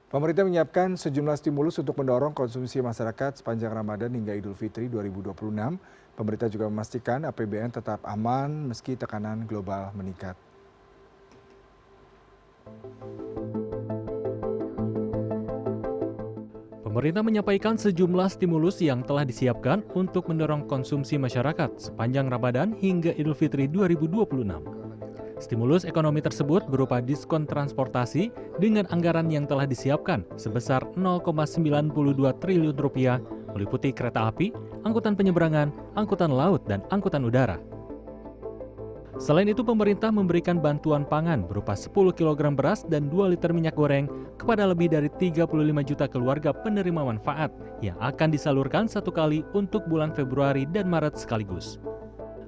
Pemerintah menyiapkan sejumlah stimulus untuk mendorong konsumsi masyarakat sepanjang Ramadan hingga Idul Fitri 2026. Pemerintah juga memastikan APBN tetap aman meski tekanan global meningkat. Pemerintah menyampaikan sejumlah stimulus yang telah disiapkan untuk mendorong konsumsi masyarakat sepanjang Ramadan hingga Idul Fitri 2026. Stimulus ekonomi tersebut berupa diskon transportasi dengan anggaran yang telah disiapkan sebesar 0,92 triliun rupiah meliputi kereta api, angkutan penyeberangan, angkutan laut, dan angkutan udara. Selain itu, pemerintah memberikan bantuan pangan berupa 10 kg beras dan 2 liter minyak goreng kepada lebih dari 35 juta keluarga penerima manfaat yang akan disalurkan satu kali untuk bulan Februari dan Maret sekaligus.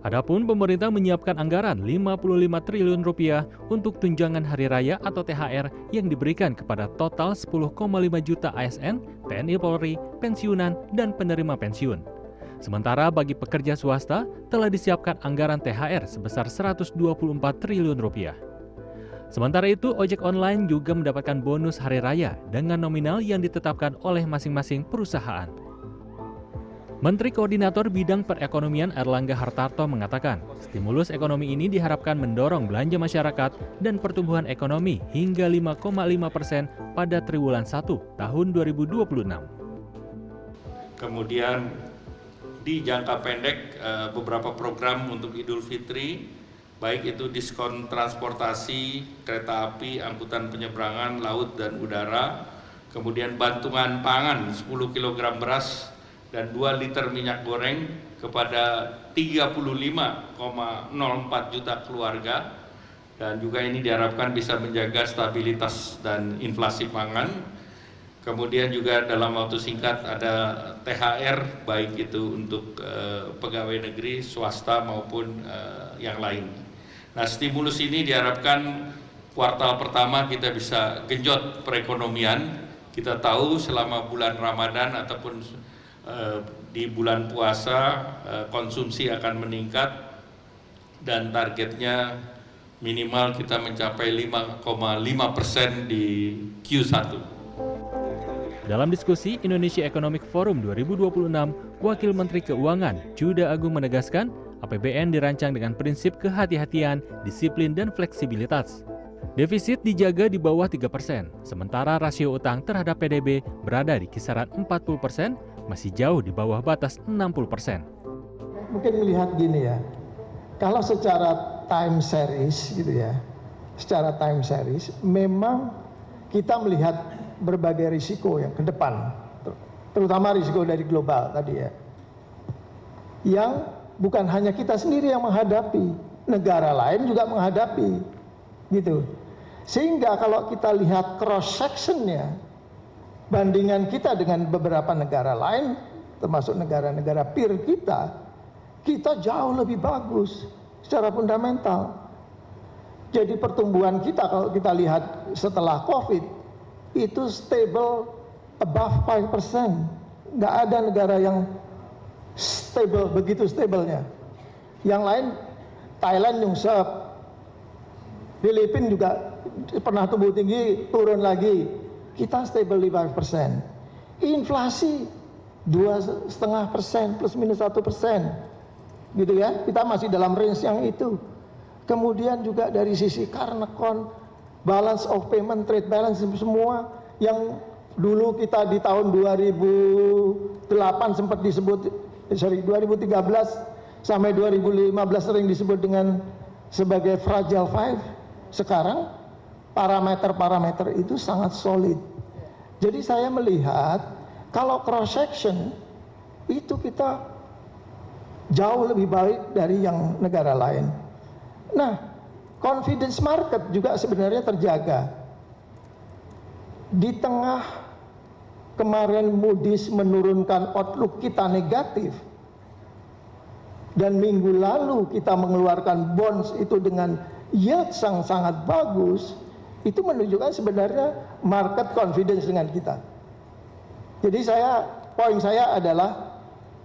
Adapun pemerintah menyiapkan anggaran 55 triliun rupiah untuk tunjangan hari raya atau THR yang diberikan kepada total 10,5 juta ASN, TNI Polri, pensiunan, dan penerima pensiun. Sementara bagi pekerja swasta telah disiapkan anggaran THR sebesar 124 triliun rupiah. Sementara itu, ojek online juga mendapatkan bonus hari raya dengan nominal yang ditetapkan oleh masing-masing perusahaan. Menteri Koordinator Bidang Perekonomian Erlangga Hartarto mengatakan, stimulus ekonomi ini diharapkan mendorong belanja masyarakat dan pertumbuhan ekonomi hingga 5,5% pada triwulan 1 tahun 2026. Kemudian di jangka pendek beberapa program untuk Idul Fitri, baik itu diskon transportasi, kereta api, angkutan penyeberangan, laut dan udara, kemudian bantuan pangan 10 kg beras, dan 2 liter minyak goreng kepada 35,04 juta keluarga, dan juga ini diharapkan bisa menjaga stabilitas dan inflasi pangan. Kemudian juga dalam waktu singkat ada THR baik itu untuk pegawai negeri, swasta maupun yang lain. Nah, stimulus ini diharapkan kuartal pertama kita bisa genjot perekonomian. Kita tahu selama bulan Ramadan ataupun di bulan puasa konsumsi akan meningkat dan targetnya minimal kita mencapai 5,5% di Q1. Dalam diskusi Indonesia Economic Forum 2026, Wakil Menteri Keuangan Juda Agung menegaskan APBN dirancang dengan prinsip kehati-hatian, disiplin, dan fleksibilitas. Defisit dijaga di bawah 3%, sementara rasio utang terhadap PDB berada di kisaran 40%, masih jauh di bawah batas 60%. Mungkin melihat gini ya, kalau secara time series gitu ya, secara time series memang kita melihat berbagai risiko yang ke depan, terutama risiko dari global tadi ya, yang bukan hanya kita sendiri yang menghadapi, negara lain juga menghadapi, gitu. Sehingga kalau kita lihat cross sectionnya, bandingan kita dengan beberapa negara lain, termasuk negara-negara peer kita jauh lebih bagus secara fundamental. Jadi pertumbuhan kita kalau kita lihat setelah COVID itu stable above 5%. Nggak ada negara yang stable, begitu stabilnya. Yang lain, Thailand nyungsep, Filipina juga pernah tumbuh tinggi, turun lagi. Kita stable 5%. Inflasi 2,5% plus minus 1%. Gitu ya, kita masih dalam range yang itu. Kemudian juga dari sisi current account, balance of payment, trade balance, semua yang dulu kita di tahun 2008 sempat disebut, 2013 sampai 2015 sering disebut dengan sebagai fragile five. Sekarang parameter-parameter itu sangat solid. Jadi saya melihat kalau cross section itu kita jauh lebih baik dari yang negara lain. Nah, confidence market juga sebenarnya terjaga. Di tengah kemarin Moody's menurunkan outlook kita negatif, dan minggu lalu kita mengeluarkan bonds itu dengan yield yang sangat bagus, itu menunjukkan sebenarnya market confidence dengan kita. Jadi poin saya adalah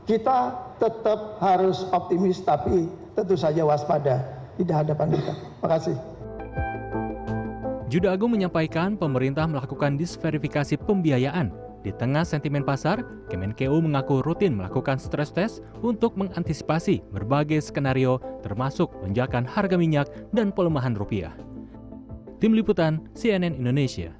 kita tetap harus optimis, tapi tentu saja waspada di hadapan kita. Terima kasih. Juda Agung menyampaikan pemerintah melakukan disverifikasi pembiayaan. Di tengah sentimen pasar, Kemenkeu mengaku rutin melakukan stress test untuk mengantisipasi berbagai skenario termasuk lonjakan harga minyak dan pelemahan rupiah. Tim Liputan CNN Indonesia.